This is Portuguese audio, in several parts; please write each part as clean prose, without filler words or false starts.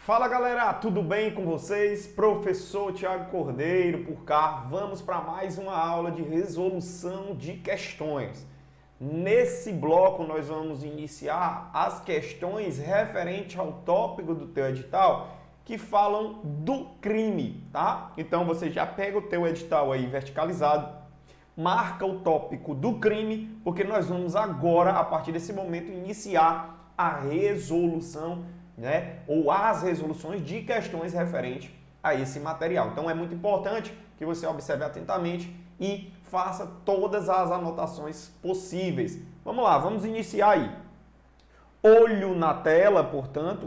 Fala galera, tudo bem com vocês? Professor Tiago Cordeiro por cá. Vamos para mais uma aula de resolução de questões. Nesse bloco nós vamos iniciar as questões referentes ao tópico do teu edital que falam do crime, tá? Então você já pega o teu edital aí verticalizado, marca o tópico do crime, porque nós vamos agora, a partir desse momento, iniciar a resolução, ou as resoluções de questões referentes a esse material. Então é muito importante que você observe atentamente e faça todas as anotações possíveis. Vamos lá, vamos iniciar aí. Olho na tela, portanto,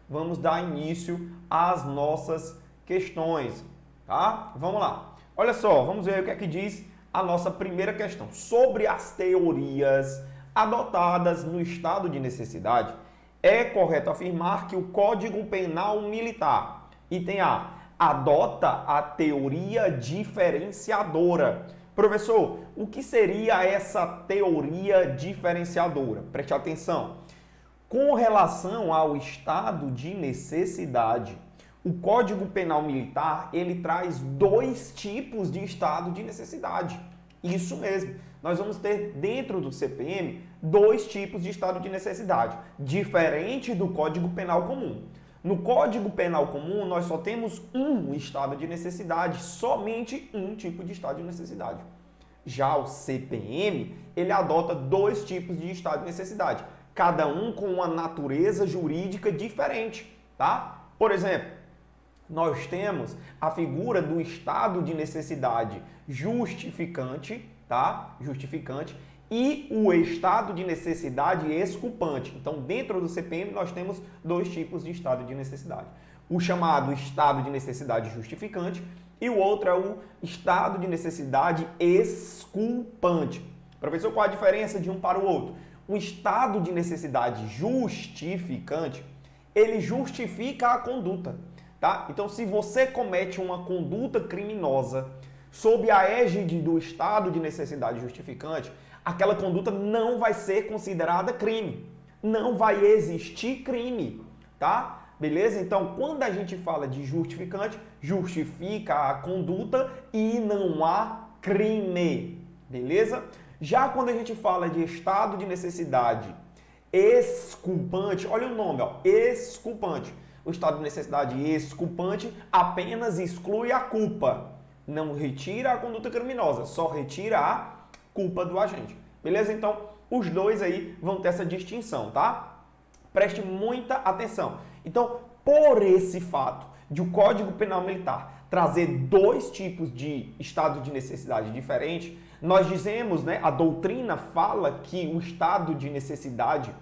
vamos dar início às nossas questões, tá? Vamos lá. Olha só, vamos ver o que é que diz a nossa primeira questão. Sobre as teorias adotadas no estado de necessidade, é correto afirmar que o Código Penal Militar, item A, adota a teoria diferenciadora. Professor, o que seria essa teoria diferenciadora? Preste atenção. Com relação ao estado de necessidade, o Código Penal Militar, ele traz dois tipos de estado de necessidade. Isso mesmo. Nós vamos ter dentro do CPM dois tipos de estado de necessidade, diferente do Código Penal Comum. No Código Penal Comum, nós só temos um estado de necessidade, somente um tipo de estado de necessidade. Já o CPM, ele adota dois tipos de estado de necessidade, cada um com uma natureza jurídica diferente, tá? Por exemplo, nós temos a figura do estado de necessidade justificante, tá? Justificante, e o estado de necessidade exculpante. Então, dentro do CPM, nós temos dois tipos de estado de necessidade. O chamado estado de necessidade justificante e o outro é o estado de necessidade exculpante. Professor, qual a diferença de um para o outro? O estado de necessidade justificante, ele justifica a conduta, tá? Então, se você comete uma conduta criminosa sob a égide do estado de necessidade justificante, aquela conduta não vai ser considerada crime. Não vai existir crime, tá? Beleza? Então, quando a gente fala de justificante, justifica a conduta e não há crime. Beleza? Já quando a gente fala de estado de necessidade exculpante, olha o nome, ó, exculpante. O estado de necessidade exculpante apenas exclui a culpa. Não retira a conduta criminosa, só retira a culpa do agente. Beleza? Então, os dois aí vão ter essa distinção, tá? Preste muita atenção. Então, por esse fato de o Código Penal Militar trazer dois tipos de estado de necessidade diferente, nós dizemos, a doutrina fala que o estado de necessidade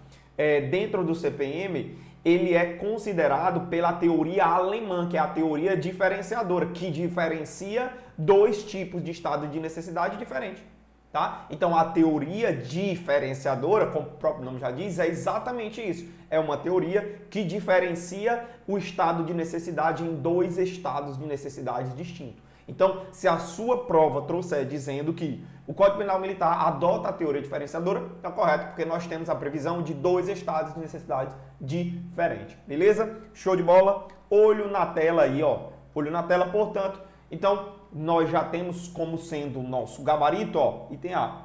dentro do CPM, ele é considerado pela teoria alemã, que é a teoria diferenciadora, que diferencia dois tipos de estado de necessidade diferentes. Tá? Então, a teoria diferenciadora, como o próprio nome já diz, é exatamente isso. É uma teoria que diferencia o estado de necessidade em dois estados de necessidade distintos. Então, se a sua prova trouxer dizendo que o Código Penal Militar adota a teoria diferenciadora, está correto, porque nós temos a previsão de dois estados de necessidade diferentes. Beleza? Show de bola? Olho na tela aí, ó. Olho na tela, portanto. Então, nós já temos como sendo o nosso gabarito, ó, item A.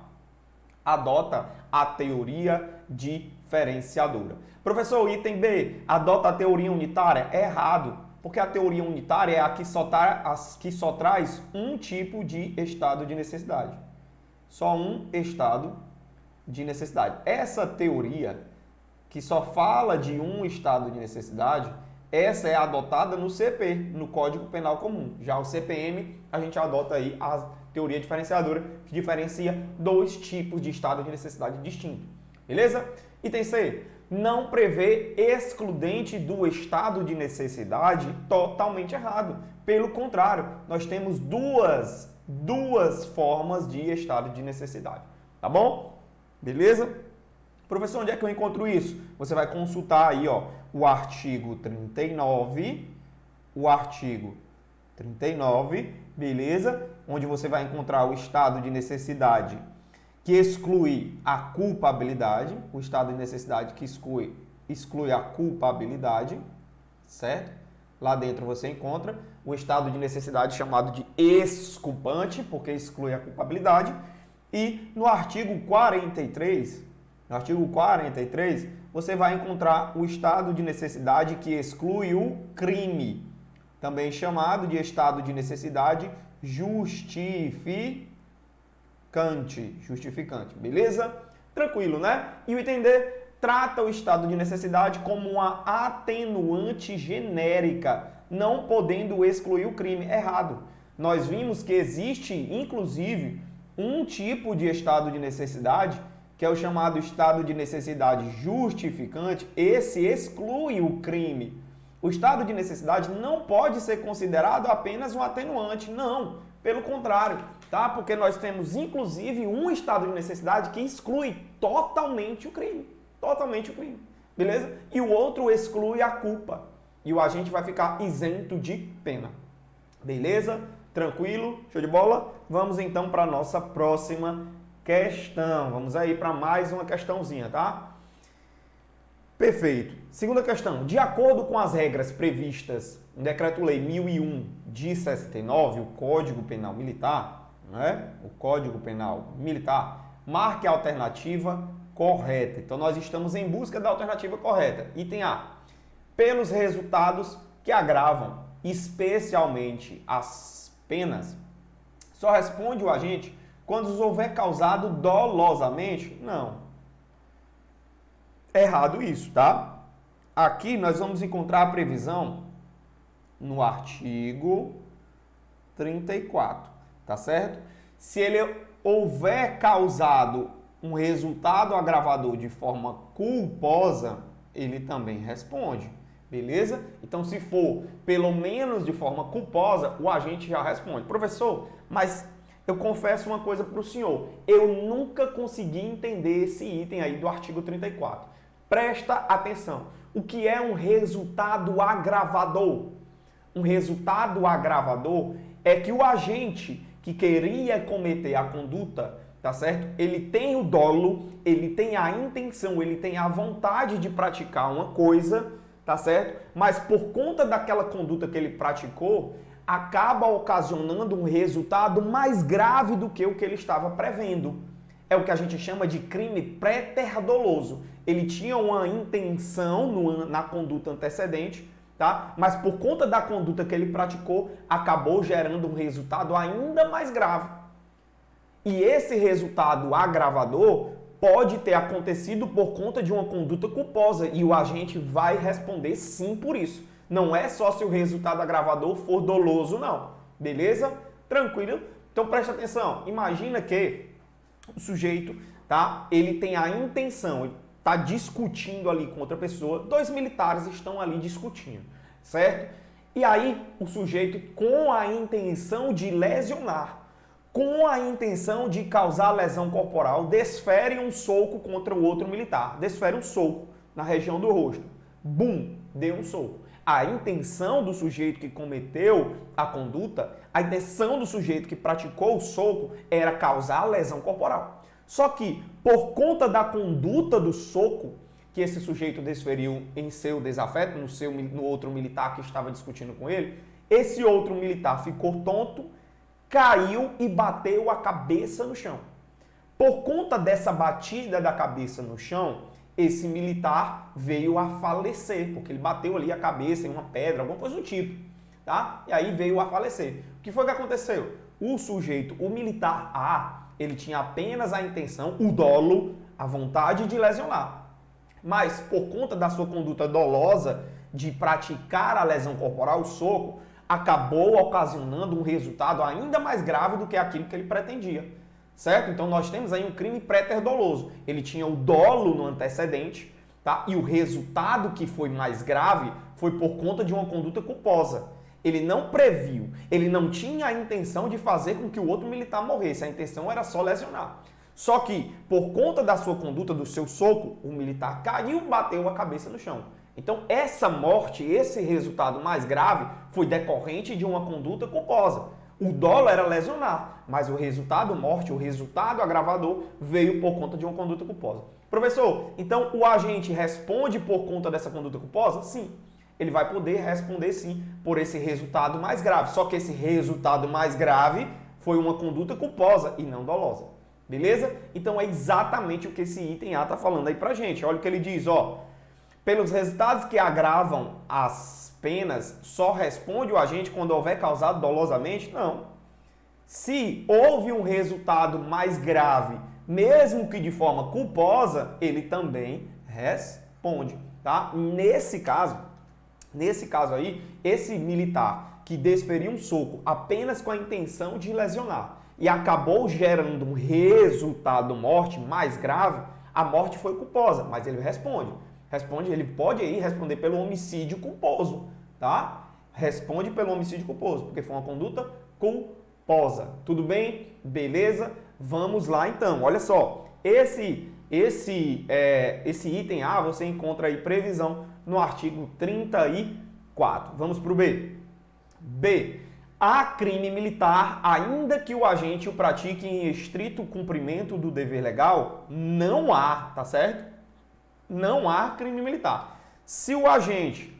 Adota a teoria diferenciadora. Professor, item B, adota a teoria unitária? É errado, porque a teoria unitária é a que só traz um tipo de estado de necessidade. Só um estado de necessidade. Essa teoria, que só fala de um estado de necessidade, essa é adotada no CP, no Código Penal Comum. Já o CPM, a gente adota aí a teoria diferenciadora, que diferencia dois tipos de estado de necessidade distintos. Beleza? Item C. Não prevê excludente do estado de necessidade, totalmente errado. Pelo contrário, nós temos duas formas de estado de necessidade. Tá bom? Beleza? Professor, onde é que eu encontro isso? Você vai consultar aí, ó, o artigo 39, beleza? Onde você vai encontrar o estado de necessidade que exclui a culpabilidade, o estado de necessidade que exclui exclui a culpabilidade, certo? Lá dentro você encontra o estado de necessidade chamado de exculpante, porque exclui a culpabilidade. E no artigo 43, você vai encontrar o estado de necessidade que exclui o crime, também chamado de estado de necessidade justificante, beleza? Tranquilo, né? E o entender trata o estado de necessidade como uma atenuante genérica, não podendo excluir o crime. Errado. Nós vimos que existe, inclusive, um tipo de estado de necessidade, que é o chamado estado de necessidade justificante. Esse exclui o crime. O estado de necessidade não pode ser considerado apenas um atenuante, não. Pelo contrário, tá? Porque nós temos, inclusive, um estado de necessidade que exclui totalmente o crime. Totalmente o crime, beleza? E o outro exclui a culpa. E o agente vai ficar isento de pena. Beleza? Tranquilo? Show de bola? Vamos então para a nossa próxima questão. Vamos aí para mais uma questãozinha, tá? Perfeito. Segunda questão. De acordo com as regras previstas no Decreto-Lei 1001 de 69, o Código Penal Militar, né? O Código Penal Militar, marque a alternativa correta. Então, nós estamos em busca da alternativa correta. Item A. Pelos resultados que agravam, especialmente as penas, só responde o agente quando os houver causado dolosamente? Não. Errado isso, tá? Aqui nós vamos encontrar a previsão no artigo 34, tá certo? Se ele houver causado um resultado agravador de forma culposa, ele também responde, beleza? Então, se for pelo menos de forma culposa, o agente já responde. Professor, mas eu confesso uma coisa para o senhor, eu nunca consegui entender esse item aí do artigo 34. Presta atenção, o que é um resultado agravador? Um resultado agravador é que o agente que queria cometer a conduta, tá certo? Ele tem o dolo, ele tem a intenção, ele tem a vontade de praticar uma coisa, tá certo? Mas por conta daquela conduta que ele praticou, acaba ocasionando um resultado mais grave do que o que ele estava prevendo. É o que a gente chama de crime pré-doloso. Ele tinha uma intenção na conduta antecedente, tá? Mas por conta da conduta que ele praticou, acabou gerando um resultado ainda mais grave. E esse resultado agravador pode ter acontecido por conta de uma conduta culposa e o agente vai responder sim por isso. Não é só se o resultado agravador for doloso, não. Beleza? Tranquilo? Então presta atenção. Imagina que o sujeito, tá? Ele tem a intenção, ele está discutindo ali com outra pessoa, dois militares estão ali discutindo, certo? E aí o sujeito, com a intenção de lesionar, com a intenção de causar lesão corporal, desfere um soco contra o outro militar. Desfere um soco na região do rosto. Bum! Deu um soco. A intenção do sujeito que cometeu a conduta, a intenção do sujeito que praticou o soco era causar lesão corporal. Só que, por conta da conduta do soco que esse sujeito desferiu em seu desafeto, no outro militar que estava discutindo com ele, esse outro militar ficou tonto, caiu e bateu a cabeça no chão. Por conta dessa batida da cabeça no chão, esse militar veio a falecer, porque ele bateu ali a cabeça em uma pedra, alguma coisa do tipo, tá? E aí veio a falecer. O que foi que aconteceu? O sujeito, o militar A, ele tinha apenas a intenção, o dolo, a vontade de lesionar. Mas por conta da sua conduta dolosa de praticar a lesão corporal, o soco, acabou ocasionando um resultado ainda mais grave do que aquilo que ele pretendia, certo? Então nós temos aí um crime pré-doloso. Ele tinha o dolo no antecedente, tá? E o resultado que foi mais grave foi por conta de uma conduta culposa. Ele não previu, ele não tinha a intenção de fazer com que o outro militar morresse, a intenção era só lesionar. Só que, por conta da sua conduta, do seu soco, o militar caiu e bateu a cabeça no chão. Então, essa morte, esse resultado mais grave, foi decorrente de uma conduta culposa. O dolo era lesionar, mas o resultado morte, o resultado agravador, veio por conta de uma conduta culposa. Professor, então o agente responde por conta dessa conduta culposa? Sim. Ele vai poder responder sim por esse resultado mais grave. Só que esse resultado mais grave foi uma conduta culposa e não dolosa. Beleza? Então é exatamente o que esse item A está falando aí pra gente. Olha o que ele diz, ó. Pelos resultados que agravam as penas, só responde o agente quando houver causado dolosamente? Não. Se houve um resultado mais grave, mesmo que de forma culposa, ele também responde, tá? Nesse caso aí, esse militar que desferiu um soco apenas com a intenção de lesionar e acabou gerando um resultado morte mais grave, a morte foi culposa, mas ele responde. Ele pode aí responder pelo homicídio culposo, tá? Responde pelo homicídio culposo, porque foi uma conduta culposa. Tudo bem? Beleza? Vamos lá então. Olha só, esse item A você encontra aí previsão no artigo 34. Vamos para o B. B. Há crime militar, ainda que o agente o pratique em estrito cumprimento do dever legal? Não há, tá certo? Não há crime militar. Se o agente,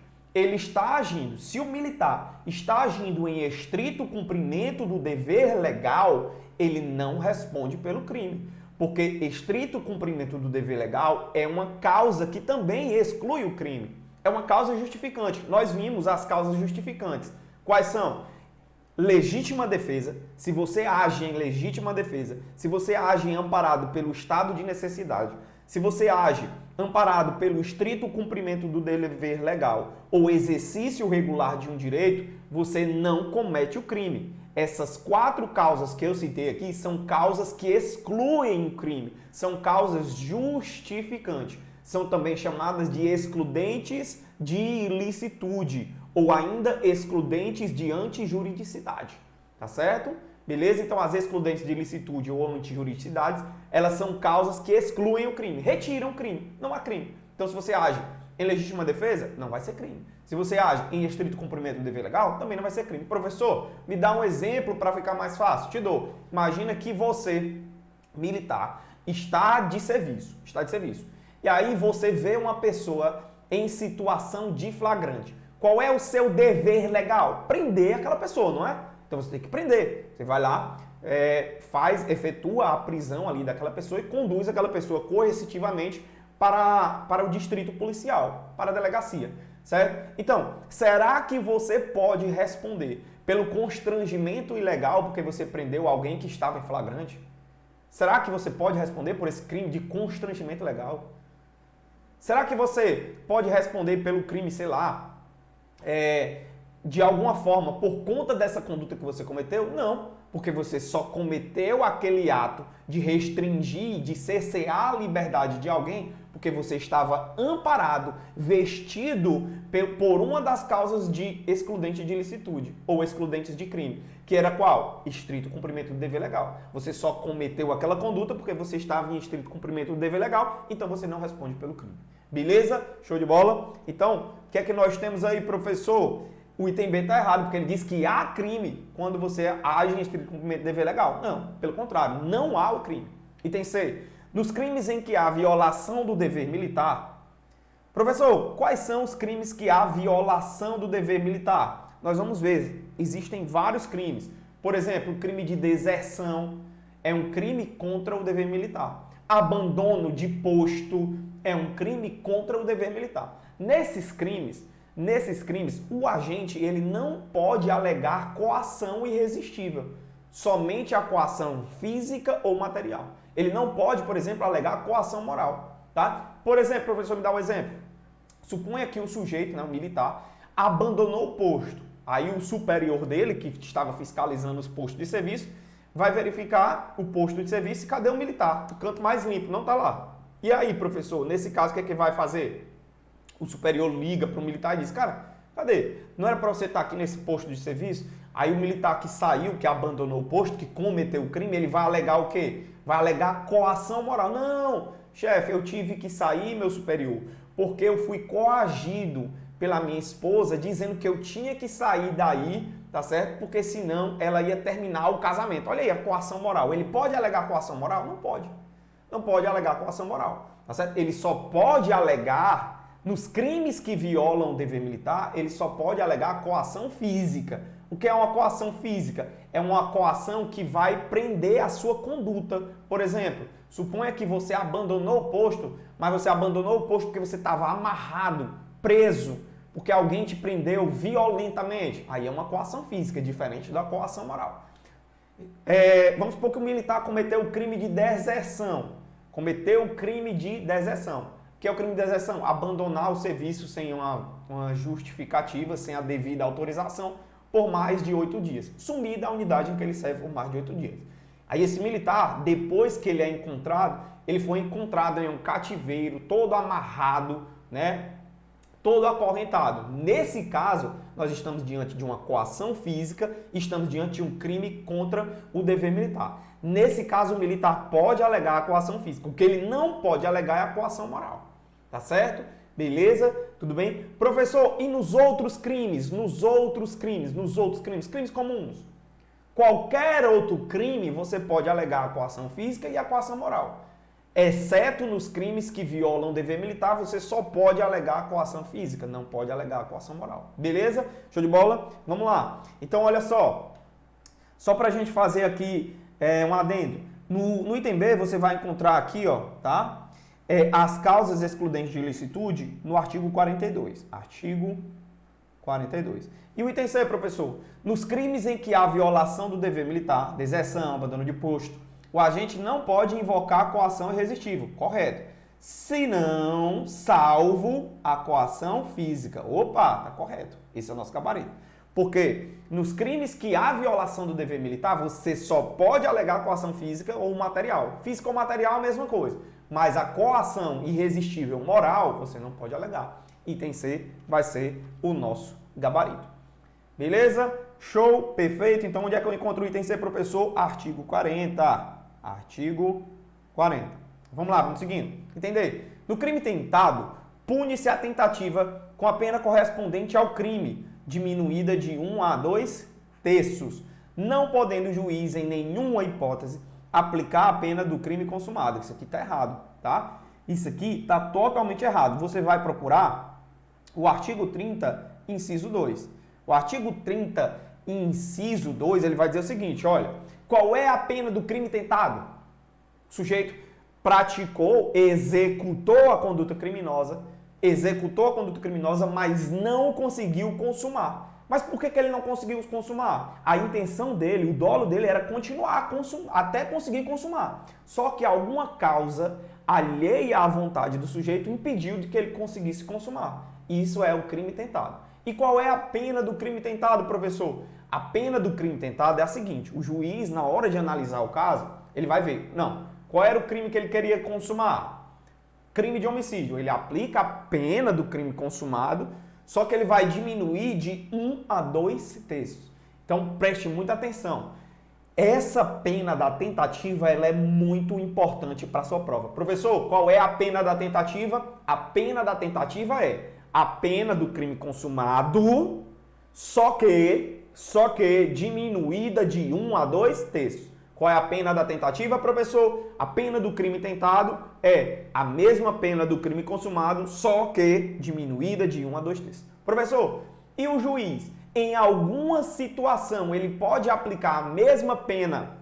se o militar está agindo em estrito cumprimento do dever legal, ele não responde pelo crime. Porque estrito cumprimento do dever legal é uma causa que também exclui o crime. É uma causa justificante. Nós vimos as causas justificantes. Quais são? Legítima defesa, se você age em legítima defesa, se você age amparado pelo estado de necessidade, se você age amparado pelo estrito cumprimento do dever legal ou exercício regular de um direito, você não comete o crime. Essas 4 causas que eu citei aqui são causas que excluem o crime, são causas justificantes. São também chamadas de excludentes de ilicitude ou ainda excludentes de antijuridicidade, tá certo? Beleza? Então as excludentes de ilicitude ou antijuridicidades, elas são causas que excluem o crime, retiram o crime, não há crime. Então se você age em legítima defesa, não vai ser crime. Se você age em estrito cumprimento do dever legal, também não vai ser crime. Professor, me dá um exemplo para ficar mais fácil. Te dou. Imagina que você, militar, está de serviço. E aí você vê uma pessoa em situação de flagrante. Qual é o seu dever legal? Prender aquela pessoa, não é? Então você tem que prender. Você vai lá, efetua a prisão ali daquela pessoa e conduz aquela pessoa coercitivamente para o distrito policial, para a delegacia, certo? Então, será que você pode responder pelo constrangimento ilegal porque você prendeu alguém que estava em flagrante? Será que você pode responder por esse crime de constrangimento ilegal? Será que você pode responder pelo crime, sei lá, de alguma forma, por conta dessa conduta que você cometeu? Não, porque você só cometeu aquele ato de restringir, de cercear a liberdade de alguém, porque você estava amparado, vestido por uma das causas de excludente de ilicitude ou excludentes de crime, que era qual? Estrito cumprimento do dever legal. Você só cometeu aquela conduta porque você estava em estrito cumprimento do dever legal, então você não responde pelo crime. Beleza? Show de bola? Então, o que é que nós temos aí, professor? O item B está errado, porque ele diz que há crime quando você age em estrito cumprimento do dever legal. Não, pelo contrário, não há o crime. Item C. Nos crimes em que há violação do dever militar. Professor, quais são os crimes que há violação do dever militar? Nós vamos ver, existem vários crimes. Por exemplo, o crime de deserção é um crime contra o dever militar. Abandono de posto é um crime contra o dever militar. Nesses crimes, o agente ele não pode alegar coação irresistível, somente a coação física ou material. Ele não pode, por exemplo, alegar coação moral, tá? Por exemplo, professor, me dá um exemplo. Suponha que o sujeito, né, o militar, abandonou o posto. Aí o superior dele, que estava fiscalizando os postos de serviço, vai verificar o posto de serviço e cadê o militar? O canto mais limpo, não está lá. E aí, professor, nesse caso, o que é que vai fazer? O superior liga para o militar e diz, cara, cadê? Não era para você estar aqui nesse posto de serviço? Aí o militar que saiu, que abandonou o posto, que cometeu o crime, ele vai alegar o quê? Vai alegar coação moral. Não, chefe, eu tive que sair, meu superior, porque eu fui coagido pela minha esposa, dizendo que eu tinha que sair daí, tá certo? Porque senão ela ia terminar o casamento. Olha aí, a coação moral. Ele pode alegar coação moral? Não pode. não pode alegar coação moral, tá certo? Ele só pode alegar, nos crimes que violam o dever militar, ele só pode alegar coação física. O que é uma coação física? É uma coação que vai prender a sua conduta. Por exemplo, suponha que você abandonou o posto, mas você abandonou o posto porque você estava amarrado, preso, porque alguém te prendeu violentamente. Aí é uma coação física, diferente da coação moral. Vamos supor que o militar cometeu o crime de deserção. Cometeu o crime de deserção. O que é o crime de deserção? Abandonar o serviço sem uma justificativa, sem a devida autorização, por mais de 8 dias. Sumir da unidade em que ele serve por mais de 8 dias. Aí esse militar, depois que ele é encontrado, ele foi encontrado em um cativeiro, todo amarrado, né? Todo acorrentado. Nesse caso, nós estamos diante de uma coação física, estamos diante de um crime contra o dever militar. Nesse caso, o militar pode alegar a coação física. O que ele não pode alegar é a coação moral. Tá certo? Beleza? Tudo bem? Professor, e nos outros crimes? Crimes comuns. Qualquer outro crime, você pode alegar a coação física e a coação moral. Exceto nos crimes que violam o dever militar, você só pode alegar a coação física, não pode alegar a coação moral. Beleza? Show de bola? Vamos lá. Então, olha só. Só para a gente fazer aqui um adendo. No item B, você vai encontrar aqui, ó, tá? As causas excludentes de ilicitude no artigo 42. Artigo 42. E o item C, professor? Nos crimes em que há violação do dever militar, deserção, abandono de posto, o agente não pode invocar a coação irresistível. Correto. Se não, salvo a coação física. Opa, tá correto. Esse é o nosso gabarito. Porque nos crimes que há violação do dever militar, você só pode alegar coação física ou material. Física ou material é a mesma coisa. Mas a coação irresistível moral, você não pode alegar. Item C vai ser o nosso gabarito. Beleza? Show? Perfeito. Então, onde é que eu encontro o item C, professor? Artigo 40. Artigo 40. Vamos lá, vamos seguindo. Entender? No crime tentado, pune-se a tentativa com a pena correspondente ao crime, diminuída de 1 a 2 terços, não podendo o juiz, em nenhuma hipótese, aplicar a pena do crime consumado. Isso aqui está errado, tá? Isso aqui está totalmente errado. Você vai procurar o artigo 30, inciso 2. O artigo 30, inciso 2, ele vai dizer o seguinte, olha, qual é a pena do crime tentado? O sujeito praticou, executou a conduta criminosa, mas não conseguiu consumar. Mas por que ele não conseguiu consumar? A intenção dele, o dolo dele era continuar até conseguir consumar. Só que alguma causa alheia à vontade do sujeito impediu de que ele conseguisse consumar. Isso é o crime tentado. E qual é a pena do crime tentado, professor? A pena do crime tentado é a seguinte, o juiz, na hora de analisar o caso, ele vai ver, não, qual era o crime que ele queria consumar? Crime de homicídio. Ele aplica a pena do crime consumado, só que ele vai diminuir de 1 a 2 terços. Então, preste muita atenção. Essa pena da tentativa, ela é muito importante para a sua prova. Professor, qual é a pena da tentativa? A pena da tentativa é a pena do crime consumado, só que diminuída de 1 a 2 terços. Qual é a pena da tentativa, professor? A pena do crime tentado é a mesma pena do crime consumado, só que diminuída de 1 a 2 terços. Professor, e o juiz, em alguma situação, ele pode aplicar a mesma pena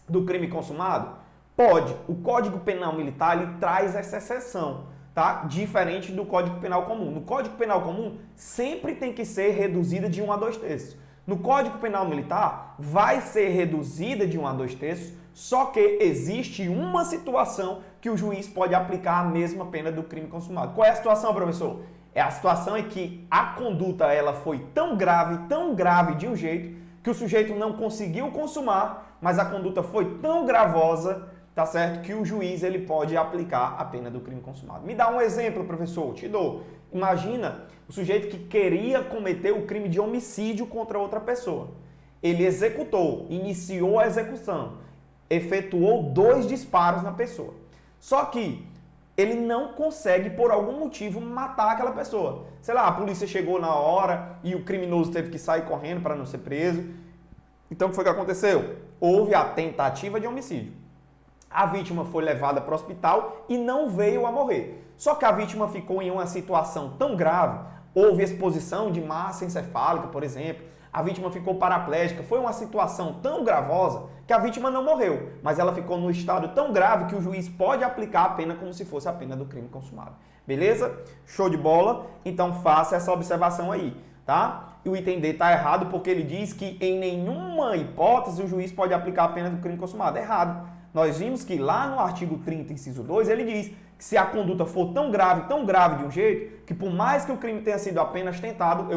do crime consumado? Pode. O Código Penal Militar, ele traz essa exceção, tá? Diferente do Código Penal Comum. No Código Penal Comum, sempre tem que ser reduzida de 1 a 2 terços. No Código Penal Militar, vai ser reduzida de 1 a 2 terços, só que existe uma situação que o juiz pode aplicar a mesma pena do crime consumado. Qual é a situação, professor? É a situação em que a conduta ela foi tão grave de um jeito, que o sujeito não conseguiu consumar, mas a conduta foi tão gravosa, tá certo? Que o juiz ele pode aplicar a pena do crime consumado. Me dá um exemplo, professor, te dou. Imagina o sujeito que queria cometer o crime de homicídio contra outra pessoa. Ele executou, iniciou a execução, efetuou 2 disparos na pessoa. Só que ele não consegue, por algum motivo, matar aquela pessoa. Sei lá, a polícia chegou na hora e o criminoso teve que sair correndo para não ser preso. Então, o que foi que aconteceu? Houve a tentativa de homicídio. A vítima foi levada para o hospital e não veio a morrer. Só que a vítima ficou em uma situação tão grave, houve exposição de massa encefálica, por exemplo, a vítima ficou paraplégica, foi uma situação tão gravosa que a vítima não morreu, mas ela ficou no estado tão grave que o juiz pode aplicar a pena como se fosse a pena do crime consumado. Beleza? Show de bola? Então faça essa observação aí, tá? E o item D está errado porque ele diz que em nenhuma hipótese o juiz pode aplicar a pena do crime consumado. Errado. Nós vimos que lá no artigo 30, inciso 2, ele diz que se a conduta for tão grave de um jeito, que por mais que o crime tenha sido apenas tentado,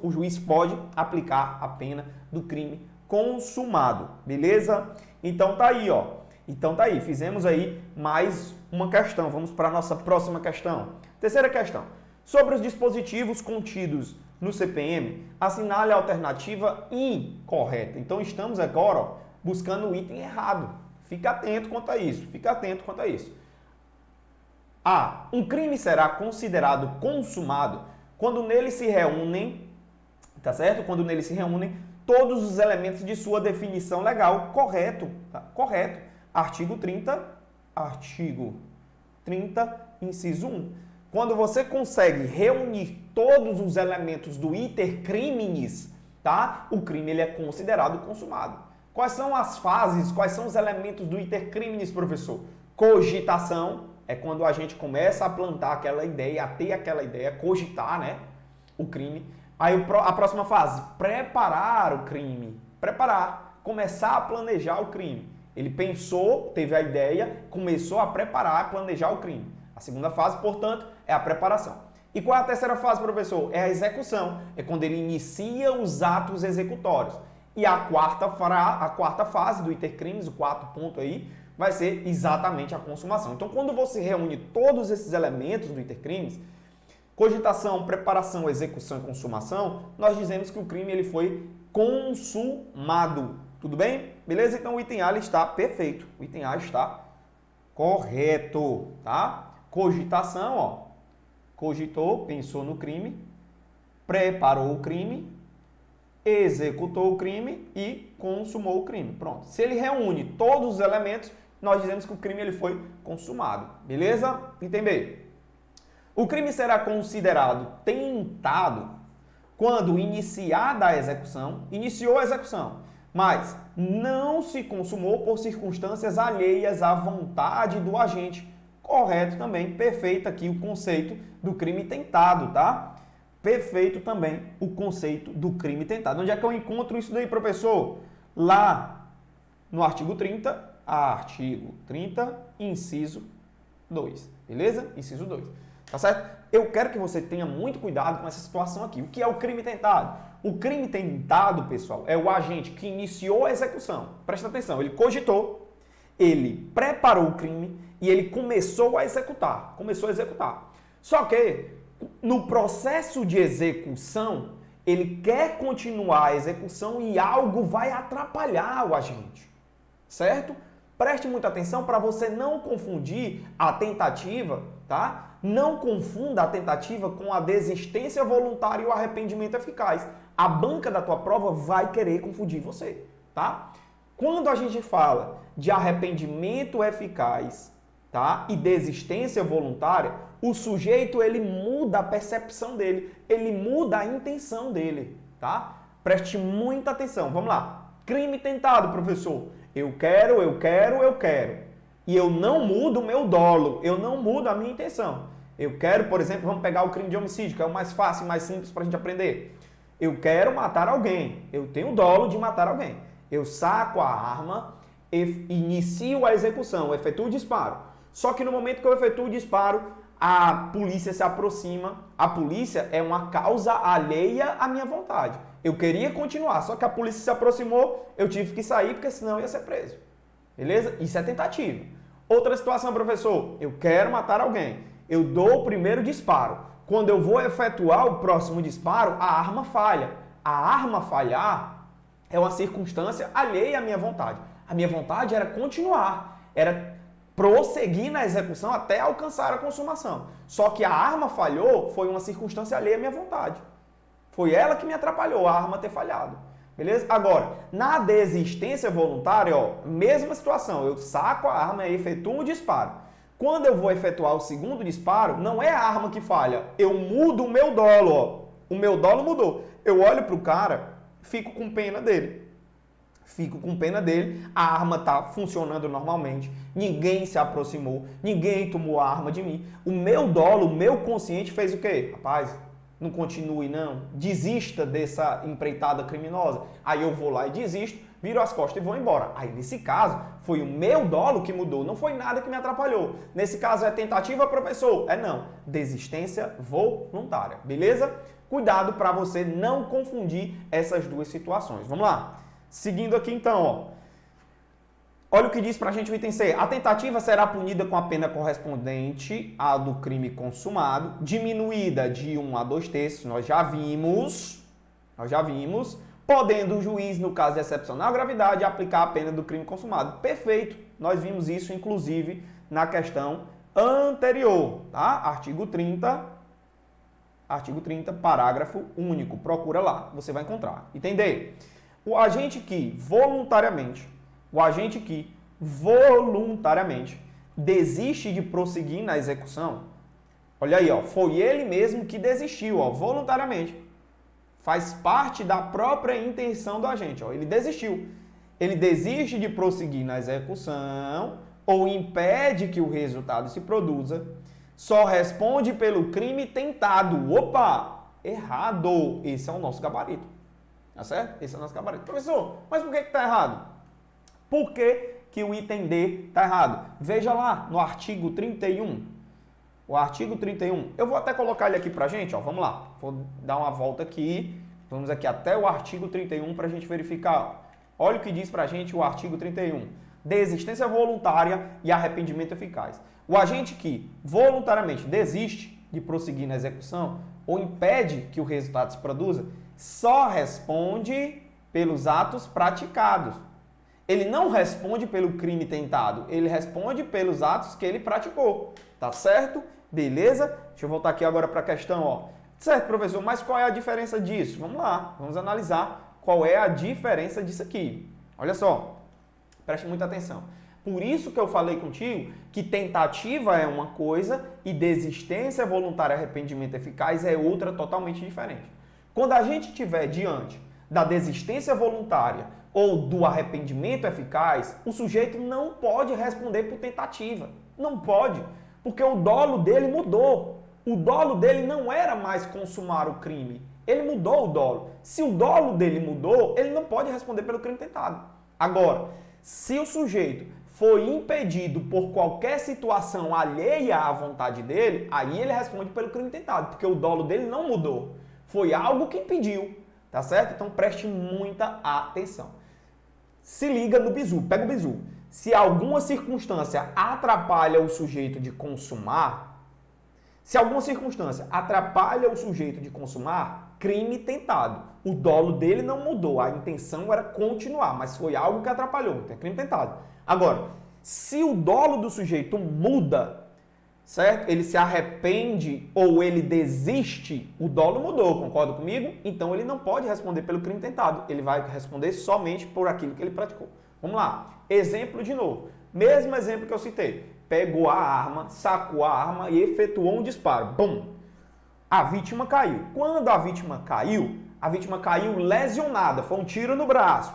o juiz pode aplicar a pena do crime consumado. Beleza? Então tá aí, ó. Então tá aí, fizemos aí mais uma questão. Vamos para a nossa próxima questão. Terceira questão. Sobre os dispositivos contidos no CPM, assinale a alternativa incorreta. Então estamos agora, ó, buscando o item errado. Fica atento quanto a isso. Fica atento quanto a isso. A. Um crime será considerado consumado quando nele se reúnem, tá certo? Quando nele se reúnem todos os elementos de sua definição legal. Correto, tá? Correto. Artigo 30, inciso 1. Quando você consegue reunir todos os elementos do iter criminis, tá? O crime ele é considerado consumado. Quais são as fases, quais são os elementos do iter criminis, professor? Cogitação, é quando a gente começa a plantar aquela ideia, a ter aquela ideia, cogitar, né? O crime. Aí a próxima fase, preparar o crime. Preparar, começar a planejar o crime. Ele pensou, teve a ideia, começou a preparar, planejar o crime. A segunda fase, portanto, é a preparação. E qual é a terceira fase, professor? É a execução. É quando ele inicia os atos executórios. E a quarta fase do iter criminis, o quarto ponto aí, vai ser exatamente a consumação. Então, quando você reúne todos esses elementos do iter criminis, cogitação, preparação, execução e consumação, nós dizemos que o crime ele foi consumado. Tudo bem? Beleza? Então, o item A está perfeito. O item A está correto, tá? Cogitação, ó. Cogitou, pensou no crime, preparou o crime, executou o crime e consumou o crime. Pronto. Se ele reúne todos os elementos, nós dizemos que o crime ele foi consumado. Beleza? Item B. O crime será considerado tentado quando iniciada a execução, iniciou a execução, mas não se consumou por circunstâncias alheias à vontade do agente. Correto também, perfeito aqui o conceito do crime tentado, tá? Perfeito também o conceito do crime tentado. Onde é que eu encontro isso daí, professor? Lá no artigo 30, inciso 2. Beleza? Inciso 2. Tá certo? Eu quero que você tenha muito cuidado com essa situação aqui. O que é o crime tentado? O crime tentado, pessoal, é o agente que iniciou a execução. Presta atenção, ele cogitou, ele preparou o crime e ele começou a executar. Só que no processo de execução, ele quer continuar a execução e algo vai atrapalhar o agente. Certo? Preste muita atenção para você não confundir a tentativa, tá? Não confunda a tentativa com a desistência voluntária e o arrependimento eficaz. A banca da tua prova vai querer confundir você, tá? Quando a gente fala de arrependimento eficaz, tá? E desistência voluntária, o sujeito ele muda a percepção dele, ele muda a intenção dele, tá? Preste muita atenção. Vamos lá. Crime tentado, professor. Eu quero. E eu não mudo o meu dolo, eu não mudo a minha intenção. Eu quero, por exemplo, vamos pegar o crime de homicídio, que é o mais fácil, mais simples para a gente aprender. Eu quero matar alguém, eu tenho dolo de matar alguém. Eu saco a arma, inicio a execução, efetuo o disparo. Só que no momento que eu efetuo o disparo, a polícia se aproxima. A polícia é uma causa alheia à minha vontade. Eu queria continuar, só que a polícia se aproximou, eu tive que sair, porque senão eu ia ser preso. Beleza? Isso é tentativa. Outra situação, professor, eu quero matar alguém. Eu dou o primeiro disparo. Quando eu vou efetuar o próximo disparo, a arma falha. A arma falhar é uma circunstância alheia à minha vontade. A minha vontade era continuar, era prosseguir na execução até alcançar a consumação. Só que a arma falhou, foi uma circunstância alheia à minha vontade. Foi ela que me atrapalhou, a arma ter falhado. Beleza? Agora, na desistência voluntária, ó, mesma situação. Eu saco a arma e efetuo um disparo. Quando eu vou efetuar o segundo disparo, não é a arma que falha. Eu mudo o meu dolo, ó. O meu dolo mudou. Eu olho pro cara, fico com pena dele. A arma tá funcionando normalmente. Ninguém se aproximou. Ninguém tomou a arma de mim. O meu dolo, o meu consciente fez o quê? Rapaz, não continue não. Desista dessa empreitada criminosa. Aí eu vou lá e desisto, viro as costas e vou embora. Aí nesse caso, foi o meu dolo que mudou. Não foi nada que me atrapalhou. Nesse caso é tentativa, professor? É não. Desistência voluntária. Beleza? Cuidado para você não confundir essas duas situações. Vamos lá. Seguindo aqui então, ó. Olha o que diz pra gente o item C. A tentativa será punida com a pena correspondente à do crime consumado, diminuída de 1 a 2/3, nós já vimos, podendo o juiz, no caso de excepcional gravidade, aplicar a pena do crime consumado. Perfeito, nós vimos isso, inclusive, na questão anterior, tá? Artigo 30, parágrafo único. Procura lá, você vai encontrar. Entender? O agente que voluntariamente desiste de prosseguir na execução, olha aí, ó, foi ele mesmo que desistiu, ó, voluntariamente. Faz parte da própria intenção do agente, ó, ele desistiu. Ele desiste de prosseguir na execução ou impede que o resultado se produza, só responde pelo crime tentado. Opa, errado. Esse é o nosso gabarito. Tá certo? Esse é o nosso gabarito. Professor, mas por que está errado? Por que o item D está errado? Veja lá no artigo 31. O artigo 31. Eu vou até colocar ele aqui pra gente, ó. Vamos lá. Vou dar uma volta aqui. Vamos aqui até o artigo 31 para a gente verificar. Olha o que diz pra gente o artigo 31. Desistência voluntária e arrependimento eficaz. O agente que voluntariamente desiste de prosseguir na execução ou impede que o resultado se produza, só responde pelos atos praticados. Ele não responde pelo crime tentado, ele responde pelos atos que ele praticou. Tá certo? Beleza? Deixa eu voltar aqui agora para a questão, ó. Certo, professor, mas qual é a diferença disso? Vamos lá, vamos analisar qual é a diferença disso aqui. Olha só, preste muita atenção. Por isso que eu falei contigo que tentativa é uma coisa e desistência voluntária e arrependimento eficaz é outra totalmente diferente. Quando a gente estiver diante da desistência voluntária ou do arrependimento eficaz, o sujeito não pode responder por tentativa. Não pode, porque o dolo dele mudou. O dolo dele não era mais consumar o crime. Ele mudou o dolo. Se o dolo dele mudou, ele não pode responder pelo crime tentado. Agora, se o sujeito foi impedido por qualquer situação alheia à vontade dele, aí ele responde pelo crime tentado, porque o dolo dele não mudou. Foi algo que impediu, tá certo? Então preste muita atenção. Se liga no bizu, pega o bizu. Se alguma circunstância atrapalha o sujeito de consumar, crime tentado. O dolo dele não mudou, a intenção era continuar, mas foi algo que atrapalhou, então é crime tentado. Agora, se o dolo do sujeito muda, certo? Ele se arrepende ou ele desiste, o dolo mudou, concorda comigo? Então ele não pode responder pelo crime tentado, ele vai responder somente por aquilo que ele praticou. Vamos lá, exemplo de novo, mesmo exemplo que eu citei, pegou a arma, sacou a arma e efetuou um disparo, bum! A vítima caiu. Quando a vítima caiu lesionada, foi um tiro no braço,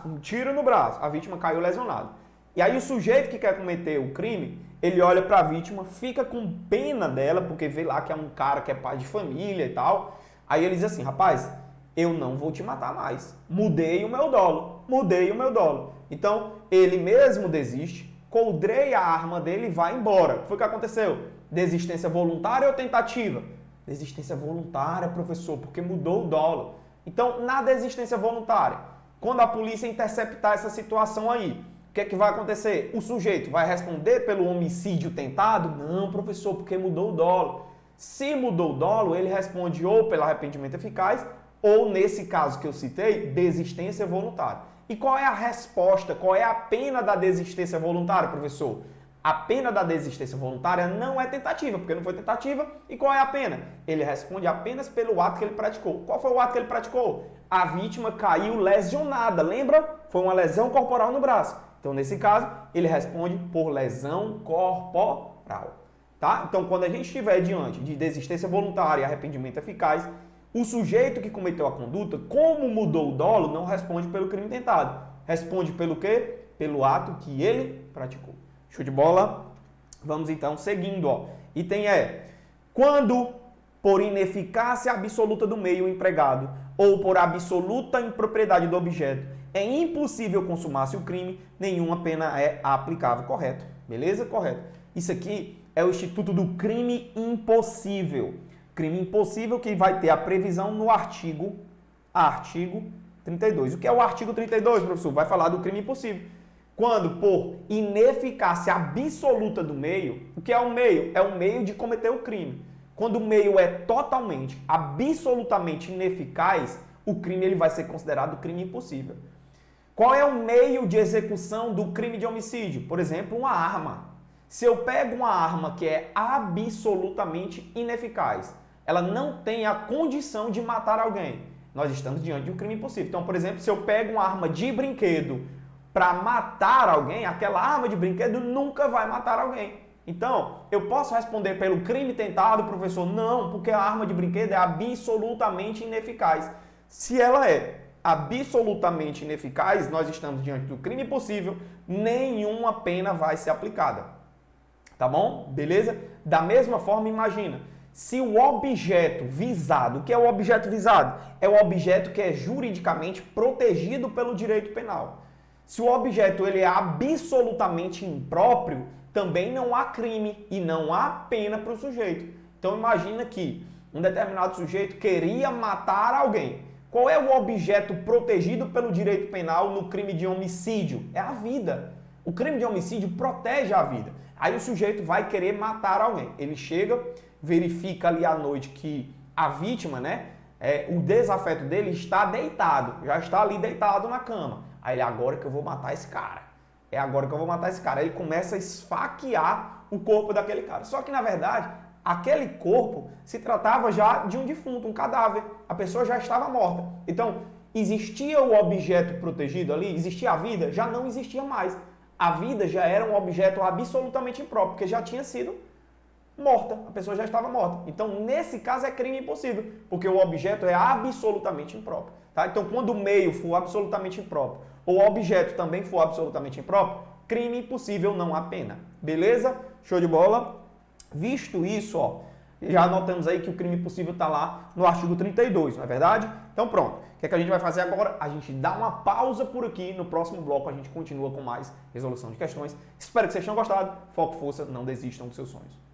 a vítima caiu lesionada. E aí o sujeito que quer cometer o crime, ele olha para a vítima, fica com pena dela, porque vê lá que é um cara que é pai de família e tal. Aí ele diz assim, rapaz, eu não vou te matar mais. Mudei o meu dolo. Então, ele mesmo desiste, coldreia a arma dele e vai embora. O que foi que aconteceu? Desistência voluntária ou tentativa? Desistência voluntária, professor, porque mudou o dolo. Então, na desistência voluntária, quando a polícia interceptar essa situação aí, o que é que vai acontecer? O sujeito vai responder pelo homicídio tentado? Não, professor, porque mudou o dolo. Se mudou o dolo, ele responde ou pelo arrependimento eficaz, ou nesse caso que eu citei, desistência voluntária. E qual é a resposta? Qual é a pena da desistência voluntária, professor? A pena da desistência voluntária não é tentativa, porque não foi tentativa. E qual é a pena? Ele responde apenas pelo ato que ele praticou. Qual foi o ato que ele praticou? A vítima caiu lesionada, lembra? Foi uma lesão corporal no braço. Então, nesse caso, ele responde por lesão corporal. Tá? Então, quando a gente estiver diante de desistência voluntária e arrependimento eficaz, o sujeito que cometeu a conduta, como mudou o dolo, não responde pelo crime tentado. Responde pelo quê? Pelo ato que ele praticou. Show de bola? Vamos então seguindo. Ó. Item é, quando por ineficácia absoluta do meio empregado ou por absoluta impropriedade do objeto é impossível consumar-se o crime, nenhuma pena é aplicável. Correto? Beleza? Correto. Isso aqui é o instituto do crime impossível. Crime impossível que vai ter a previsão no artigo 32. O que é o artigo 32, professor? Vai falar do crime impossível. Quando por ineficácia absoluta do meio, o que é o meio? É o meio de cometer o crime. Quando o meio é totalmente, absolutamente ineficaz, o crime ele vai ser considerado crime impossível. Qual é o meio de execução do crime de homicídio? Por exemplo, uma arma. Se eu pego uma arma que é absolutamente ineficaz, ela não tem a condição de matar alguém, nós estamos diante de um crime impossível. Então, por exemplo, se eu pego uma arma de brinquedo para matar alguém, aquela arma de brinquedo nunca vai matar alguém. Então, eu posso responder pelo crime tentado, professor? Não, porque a arma de brinquedo é absolutamente ineficaz. Se ela é absolutamente ineficaz, nós estamos diante do crime impossível, nenhuma pena vai ser aplicada. Tá bom? Beleza? Da mesma forma, imagina, se o objeto visado, o que é o objeto visado? É o objeto que é juridicamente protegido pelo direito penal. Se o objeto ele é absolutamente impróprio, também não há crime e não há pena para o sujeito. Então imagina que um determinado sujeito queria matar alguém. Qual é o objeto protegido pelo direito penal no crime de homicídio? É a vida. O crime de homicídio protege a vida. Aí o sujeito vai querer matar alguém. Ele chega, verifica ali à noite que a vítima, né, o desafeto dele está deitado, já está ali deitado na cama. Aí ele, agora que eu vou matar esse cara. É agora que eu vou matar esse cara. Aí ele começa a esfaquear o corpo daquele cara. Só que, na verdade, aquele corpo se tratava já de um defunto, um cadáver. A pessoa já estava morta. Então, existia o objeto protegido ali? Existia a vida? Já não existia mais. A vida já era um objeto absolutamente impróprio, porque já tinha sido morta. A pessoa já estava morta. Então, nesse caso, é crime impossível, porque o objeto é absolutamente impróprio. Tá? Então, quando o meio for absolutamente impróprio, ou o objeto também for absolutamente impróprio, crime impossível, não há pena. Beleza? Show de bola? Visto isso, ó, já anotamos aí que o crime impossível está lá no artigo 32, não é verdade? Então pronto. O que é que a gente vai fazer agora? A gente dá uma pausa por aqui. No próximo bloco a gente continua com mais resolução de questões. Espero que vocês tenham gostado. Foco, força, não desistam dos seus sonhos.